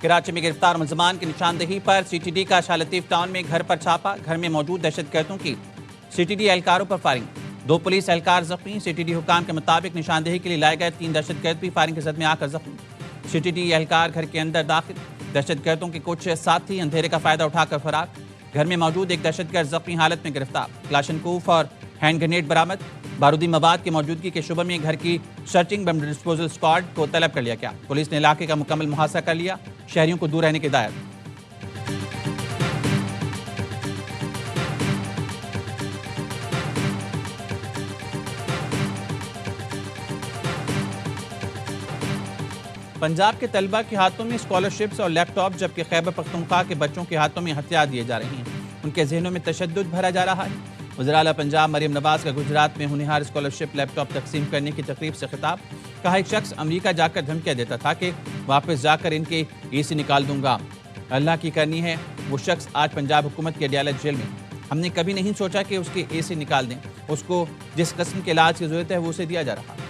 कराची में गिरफ्तार मुलजमान की निशानदेही पर सीटीडी का शाह लतीफ टाउन में घर पर छापा। घर में मौजूद दहशतगर्दों की सीटीडी एहलकारों पर फायरिंग। 2 पुलिस एहलकार जख्मी। सीटीडी हुकाम के मुताबिक निशानदेही के लिए लाए गए 3 दहशतगर्द भी फायरिंग के जद में आकर जख्मी। सीटीडी एहलकार घर के अंदर दाखिल। दहशतगर्दों के कुछ साथी अंधेरे का फायदा उठाकर फरार। घर में मौजूद एक दहशतगर्द जख्मी हालत में गिरफ्तार। क्लाशनकोफ और हैंड ग्रेनेड बरामद। बारूदी मवाद की मौजूदगी के शुबे में घर की सर्चिंग बम डिस्पोजल स्क्वाड को तलब कर लिया गया। पुलिस ने इलाके का मुकम्मल मुहासा कर लिया। शहरियों को दूर रहने की हिदायत। पंजाब के तलबा के हाथों में स्कॉलरशिप्स और लैपटॉप, जबकि खैबर पख्तूनख्वा के बच्चों के हाथों में हथियार दिए जा रहे हैं। उनके जहनों में तशद्दुद भरा जा रहा है। वज़ीर आला पंजाब मरियम नवाज का गुजरात में होनहार स्कॉलरशिप लैपटॉप तकसीम करने की तकरीब से खिताब। कहा, एक शख्स अमेरिका जाकर धमकियां देता था कि वापस जाकर इनके एसी निकाल दूंगा। अल्लाह की करनी है, वो शख्स आज पंजाब हुकूमत की अदालत जेल में। हमने कभी नहीं सोचा कि उसके एसी निकाल दें। उसको जिस किस्म के इलाज की जरूरत है वो उसे दिया जा रहा है।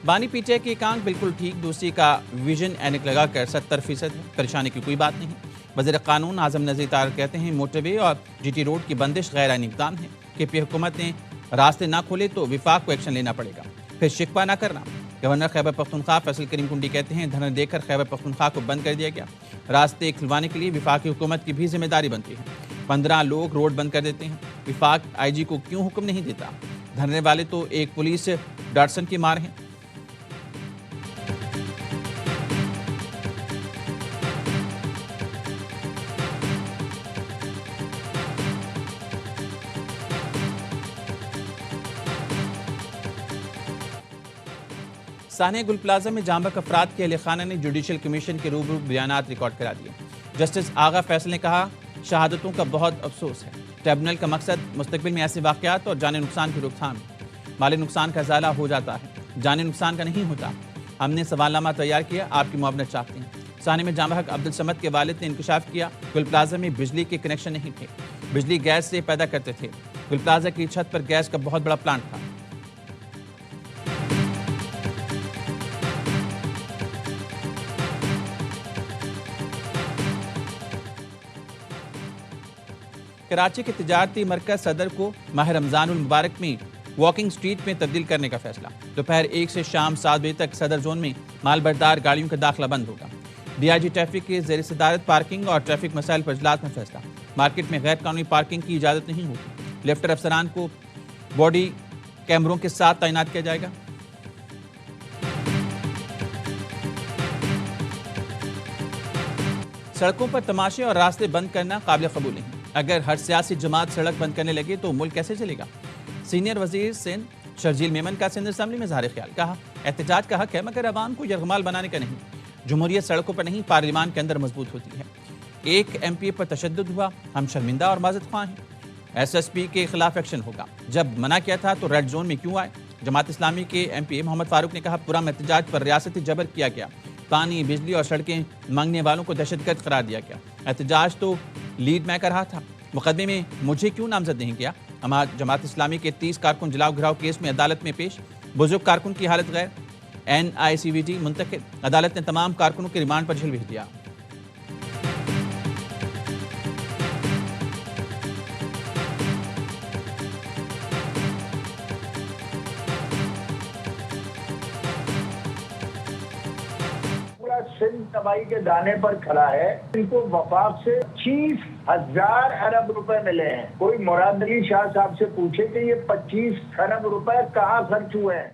बानी पीछे की एक आंख बिल्कुल ठीक, दूसरी का विजन ऐनक लगाकर 70% है। परेशानी की कोई बात नहीं। वज़ीर कानून आज़म नज़ीर तार कहते हैं, मोटरवे और जीटी रोड की बंदिश गैर आईनी इक़दाम है। KP हुकूमत ने रास्ते ना खोले तो विफाक को एक्शन लेना पड़ेगा, फिर शिकवा ना करना। गवर्नर खैबर पख्तूनख्वा फैसल करीम कुंडी कहते हैं, धरना देकर खैबर पख्तूनख्वा को बंद कर दिया गया। रास्ते खुलवाने के लिए विफाकी हुकूमत की भी जिम्मेदारी बनती है। 15 लोग रोड बंद कर देते हैं। विफाक IG को क्यों हुक्म नहीं देता? धरने वाले तो एक पुलिस डाटसन की मार हैं। सानिया गुल प्लाजा में जांबक अफराद के अहले खाना ने जुडिशल कमीशन के रूबरू बयानात रिकॉर्ड करा दिए। जस्टिस आगा फैसल ने कहा, शहादतों का बहुत अफसोस है। ट्रिब्यूनल का मकसद मुस्तकबिल में ऐसे वाक़यात और जानी नुकसान की रोकथाम है। माली नुकसान का इज़ाला हो जाता है, जानी नुकसान का नहीं होता। हमने सवालनामा तैयार किया, आपकी मुआवनत चाहते हैं। सानिया में जांबक अब्दुल समद के वालिद ने इंकशाफ किया, गुल प्लाजा में बिजली के कनेक्शन नहीं थे। बिजली गैस से पैदा करते थे। गुल प्लाजा की छत पर गैस का बहुत बड़ा प्लांट था। कराची के तिजारती मरकज सदर को माह रमजानुल मुबारक में वॉकिंग स्ट्रीट में तब्दील करने का फैसला। दोपहर 1 से शाम 7 बजे तक सदर जोन में मालबरदार गाड़ियों का दाखिला बंद होगा। DIG ट्रैफिक के ज़ेर सदारत पार्किंग और ट्रैफिक मसाइल पर इजलास में फैसला। मार्केट में गैर कानूनी पार्किंग की इजाज़त नहीं होगी। लिफ्टर अफसरान को बॉडी कैमरों के साथ तैनात किया जाएगा। सड़कों पर तमाशे और रास्ते बंद करना काबिल कबूल नहीं। अगर हर सियासी जमात सड़क बंद करने लगे तो मुल्क कैसे चलेगा? सीनियर वजीर सिंध शर्जील मेमन का सिंध असम्बली में ज़ाहिर ख्याल। कहा, एहतजाज का हक है मगर अवाम को यरगमाल बनाने का नहीं। जमहूरियत सड़कों पर नहीं, पार्लियामान के अंदर मजबूत होती है। एक MPA पर तशद्दुद हुआ, हम शर्मिंदा और माज़रत ख्वाह हैं। SSP के खिलाफ एक्शन होगा। जब मना किया था तो रेड जोन में क्यों आए? जमात इस्लामी के MPA मोहम्मद फारूक ने कहा, पुरम एहतजाज पर रियासती जबर किया गया। पानी, बिजली और सड़कें मांगने वालों को दहशतगर्द करार दिया गया। एहतजाज तो लीड मैं कर रहा था, मुकदमे में मुझे क्यों नामजद नहीं किया? जमात इस्लामी के 30 कारकुन जलाओ घिराव केस में अदालत में पेश। बुजुर्ग कारकुन की हालत गैर। NICVT मुंतकिल। अदालत ने तमाम कारकुनों के रिमांड पर जेल भेज दिया। सिंध तबाही के दाने पर खड़ा है। इनको वफाक से 25,000 अरब रुपए मिले हैं। कोई मुराद अली शाह साहब से पूछे कि ये 25 अरब रुपए कहाँ खर्च हुए हैं।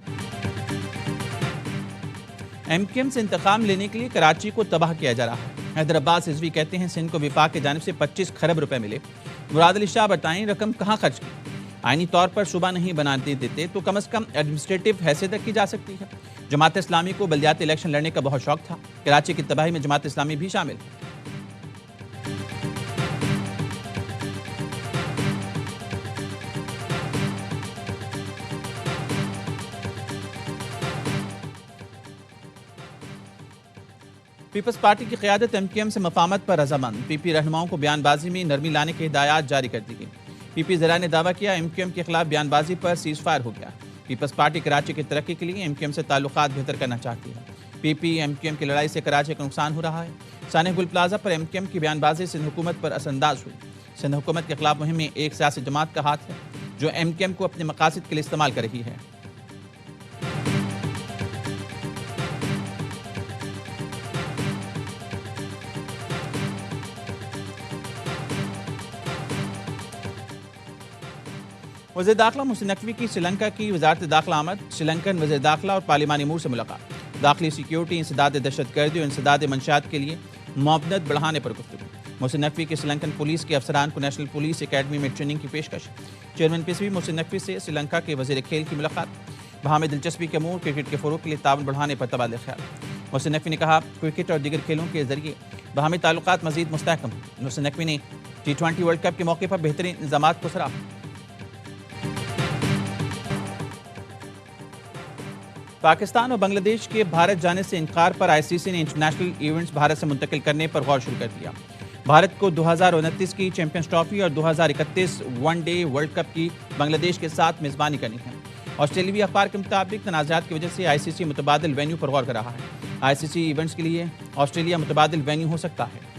MKM से इंतकाम लेने के लिए कराची को तबाह किया जा रहा है। हैदराबाद रिजवी कहते हैं, सिंध को विफाक की जानिब से 25 खरब रुपए मिले। मुराद अली शाह बताएं, रकम कहाँ खर्च की? आईनी तौर पर शुबा नहीं बनाते देते तो कम से कम एडमिनिस्ट्रेटिव हैसियत तक की जा सकती है। जमात इस्लामी को बल्दियाती इलेक्शन लड़ने का बहुत शौक था। कराची की तबाही में जमात इस्लामी भी शामिल है। पीपल्स पार्टी की क़यादत एमक्यूएम से मफाहमत पर रजामंद। पीपी रहनुमाओं को बयानबाजी में नरमी लाने की हिदायत जारी कर दी गई। पीपी ज़रा ने दावा किया एमक्यूएम के खिलाफ बयानबाजी पर सीज फायर हो गया। पीपल्स पार्टी कराची की तरक्की के लिए एमक्यूएम से ताल्लुकात बेहतर करना चाहती है। पीपी एमक्यूएम की लड़ाई से कराची का नुकसान हो रहा है। सानिया गुल प्लाजा पर एमक्यूएम की बयानबाजी सिंध हुकूमत पर असरअंदाज हुई। सिंध हुकूमत के खिलाफ मुहिम में एक सियासी जमात का हाथ है जो एमक्यूएम को अपने मकासद के लिए इस्तेमाल कर रही है। वज़ीर दाखिला मोहसिन नकवी की श्रीलंका की वजारत दाखिला आमद। श्रीलंकन वज़ीर दाखिला और पार्लिमानी अमूर से मुलाकात। दाखिली सिक्योरिटी, इंसदाद दहशतगर्दी और इंसदाद मंशात के लिए मुआवनत बढ़ाने पर गुफ्तगू। मोहसिन नकवी की श्रीलंकन पुलिस के अफसरान को नेशनल पुलिस अकेडमी में ट्रेनिंग की पेशकश। चेयरमैन पीसीबी मोहसिन नकवी से श्रीलंका के वज़ीर खेल की मुलाकात। वहाँ में दिलचस्पी के अमूर, क्रिकेट के फ़रोग़ के लिए ताउन बढ़ाने पर तबादला ख्याल। मोहसिन नकवी ने कहा क्रिकेट और दीगर खेलों के जरिए बाहमी ताल्लुकात मज़ीद मुस्तहकम। मोहसिन नकवी ने T20 वर्ल्ड कप के मौके पर बेहतरीन इंतज़ामात को सराहा। पाकिस्तान और बांग्लादेश के भारत जाने से इनकार पर आईसीसी ने इंटरनेशनल इवेंट्स भारत से मुंतकिल करने पर गौर शुरू कर दिया। भारत को 2029 की चैंपियंस ट्रॉफी और 2031 वनडे वर्ल्ड कप की बांग्लादेश के साथ मेज़बानी करनी है। ऑस्ट्रेलियावी अखबार के मुताबिक तनाज़ात की वजह से आईसीसी मुतबादिल वेन्यू पर गौर कर रहा है। आईसीसी इवेंट्स के लिए ऑस्ट्रेलिया मुतबादिल वेन्यू हो सकता है।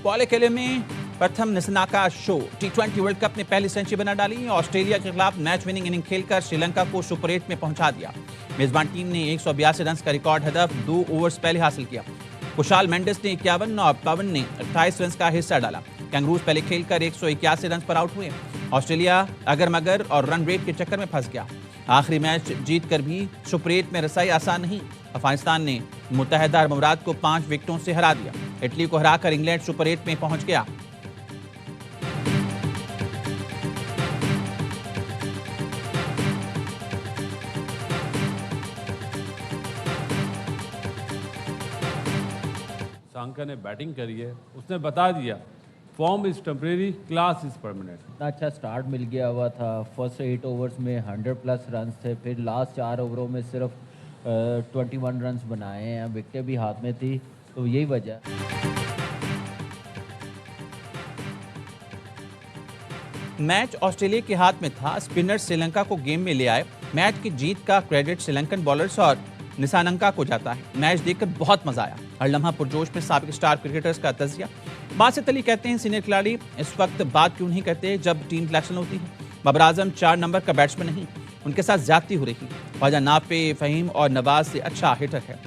पॉले खेले में प्रथम निसनाका शो। T20 वर्ल्ड कप ने पहली सेंचुरी बना डाली। ऑस्ट्रेलिया के खिलाफ मैच विनिंग इनिंग खेलकर श्रीलंका को सुपर 8 में पहुंचा दिया। मेजबान टीम ने 182 रन का रिकॉर्ड हदफ 2 ओवर्स पहले हासिल किया। कुशाल मेंडिस ने 51 और पवन ने 28 रन का हिस्सा डाला। कैंगरूज पहले खेलकर 181 रन पर आउट हुए। ऑस्ट्रेलिया अगर मगर और रन रेट के चक्कर में फंस गया। आखिरी मैच जीत कर भी सुपर 8 में रसाई आसान नहीं। अफगानिस्तान ने मुत्तहिदा अरब अमीरात को 5 विकेटों से हरा दिया। इटली को हराकर इंग्लैंड सुपर 8 में पहुंच गया। सांका ने बैटिंग करी है, उसने बता दिया form is temporary, class is permanent. इतना अच्छा स्टार्ट मिल गया हुआ था। फर्स्ट 8 ओवर्स में 100+ रन थे, फिर लास्ट 4 ओवरों में सिर्फ 21 रन बनाए हैं। विकेटें भी हाथ में थी, तो यही वजह। मैच ऑस्ट्रेलिया के हाथ में था। स्पिनर श्रीलंका को गेम में ले आए। मैच की जीत का क्रेडिट श्रीलंकन बॉलर्स और निसानंका को जाता है। मैच देखकर बहुत मजा आया। हर लम्हा पुरजोश में साबिक स्टार क्रिकेटर्स का तजिया। बासित अली कहते हैं सीनियर खिलाड़ी इस वक्त बात क्यों नहीं करते जब टीम सिलेक्शन होती है। बाबर आजम 4 नंबर का बैट्समैन नहीं, उनके साथ ज्यादती हो रही। ख्वाजा नाफे, फहीम और नवाज से अच्छा हिटर है।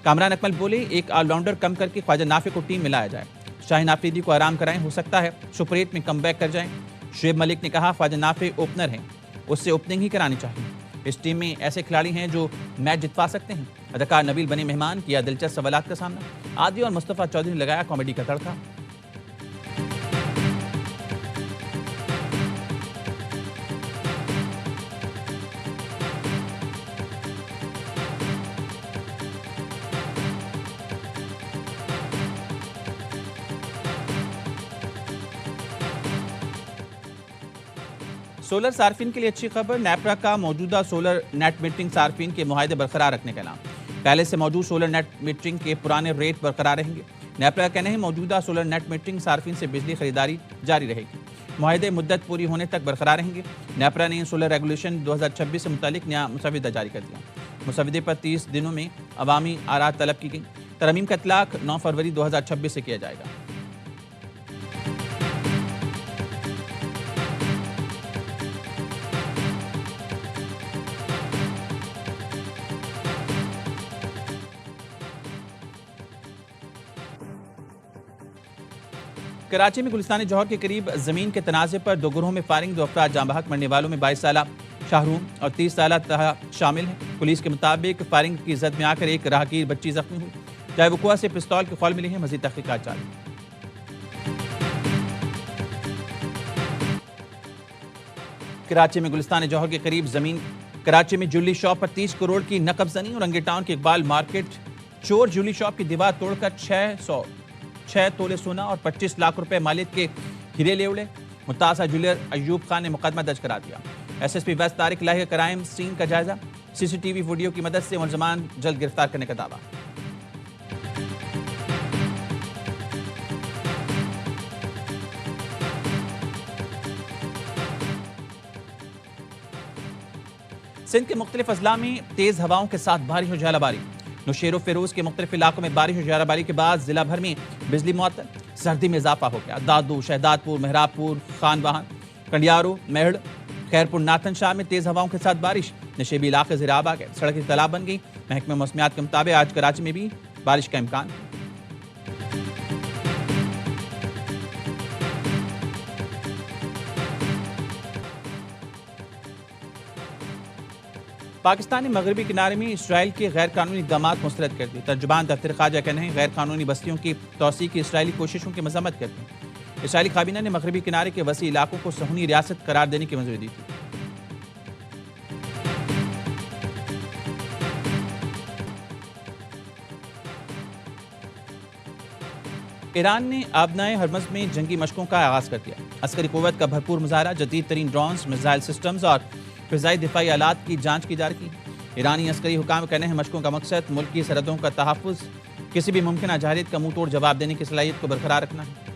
कामरान अकमल बोले एक ऑलराउंडर कम करके ख्वाजा नाफे को टीम में लाया जाए। शाहीन आफरीदी को आराम कराएं, हो सकता है सुपर 8 में कमबैक कर जाएं। शुएब मलिक ने कहा ख्वाजा नाफे ओपनर हैं, उससे ओपनिंग ही करानी चाहिए। इस टीम में ऐसे खिलाड़ी हैं जो मैच जितवा सकते हैं। अदाकार नबील बने मेहमान, किया दिलचस्प सवालात का सामना। आदि और मुस्तफ़ा चौधरी ने लगाया कॉमेडी का तड़का। सोलर सार्फिन के लिए अच्छी खबर। नेपरा का मौजूदा सोलर नेट मीटरिंग सार्फिन के मुआहदे बरकरार रखने का ऐलान। पहले से मौजूद सोलर नेट मीटरिंग के पुराने रेट बरकरार रहेंगे। नेपरा का कहना है मौजूदा सोलर नेट मीटरिंग सार्फिन से बिजली खरीदारी जारी रहेगी। मुआहदे मुद्दत पूरी होने तक बरकरार रहेंगे। नेपरा ने सोलर रेगुलेशन 2026 से मुतालिक नया मुसविदा जारी कर दिया। मुसविदे पर 30 दिनों में अवामी आरा तलब की गई। तरमीम का इतलाक 9 फरवरी 2026 से किया जाएगा। कराची में गुलिस्तान जौहर के करीब जमीन के तनाज़े पर 2 गिरोहों में फायरिंग। 2 अफराद जाँ बहक, मरने वालों में 22 साला शाहरूम और 30 साला तहा शामिल हैं। पुलिस के मुताबिक फायरिंग की जद में आकर एक राहगीर बच्ची जख्मी हुई। जायवकुआ से पिस्तौल के खौल मिले हैं। मजीद तहकीकात जारी। कराची में गुलिस्तान जौहर के करीब जमीन। कराची में ज्वेलरी शॉप पर 30 करोड़ की नकबजनी। औरंगी टाउन के इकबाल मार्केट चोर ज्वेलरी शॉप की दीवार तोड़कर 6 तोले सोना और 25 लाख रुपए मालिक के हीरे ले उड़े। मुतासा जूलियर अयूब खान ने मुकदमा दर्ज करा दिया। SSP वेस्ट तारिक लाही का क्राइम सीन का जायजा, CCTV वीडियो की मदद से मुलजमान जल्द गिरफ्तार करने का दावा। सिंध के मुख्तलिफ अजला में तेज हवाओं के साथ बारिश और झालाबारी। नौशेरो फिरोज के मुख्तलिफ इलाकों में बारिश और झालाबारी के बाद जिला भर में बिजली मुअत्तल, सर्दी में इजाफा हो गया। दादू, शहदादपुर, मेहराबपुर, खानवाहन, कंडियारो, मेहड़, खैरपुर, नाथन शाह में तेज हवाओं के साथ बारिश। नशेबी इलाके ज़राब आ गए, सड़कें तालाब बन गई। महकमे मौसमियात के मुताबिक आज कराची में भी बारिश का इम्कान। पाकिस्तान ने मगरबी किनारे में इसराइल के गैर कानूनी इक़दामात मुस्तरद कर दिए। तर्जुमान दफ्तर ख़ारजा कहते हैं गैर कानूनी बस्तियों की तोसी की इसराइली कोशिशों की मज़म्मत करते हैं। इसराइली काबीना ने मगरबी किनारे के वसी इलाकों को सहूनी रियासत करार देने की मंजूरी दी थी। ईरान ने आबनाए हरमज़ में जंगी मशकों का आगाज़ कर दिया। अस्करी क़ुव्वत का भरपूर मुजाहरा, जदीद तरीन ड्रोन्स, मिसाइल सिस्टम्स और फ़िज़ाई दिफ़ाई आलात की जांच की जा रही है। ईरानी अस्करी हुकाम कहने हैं मशकों का मकसद मुल्क की सरहदों का तहफ़्फ़ुज़, किसी भी मुमकिन जाहिलियत का मुंह तोड़ जवाब देने की सलाहियत को बरकरार रखना है।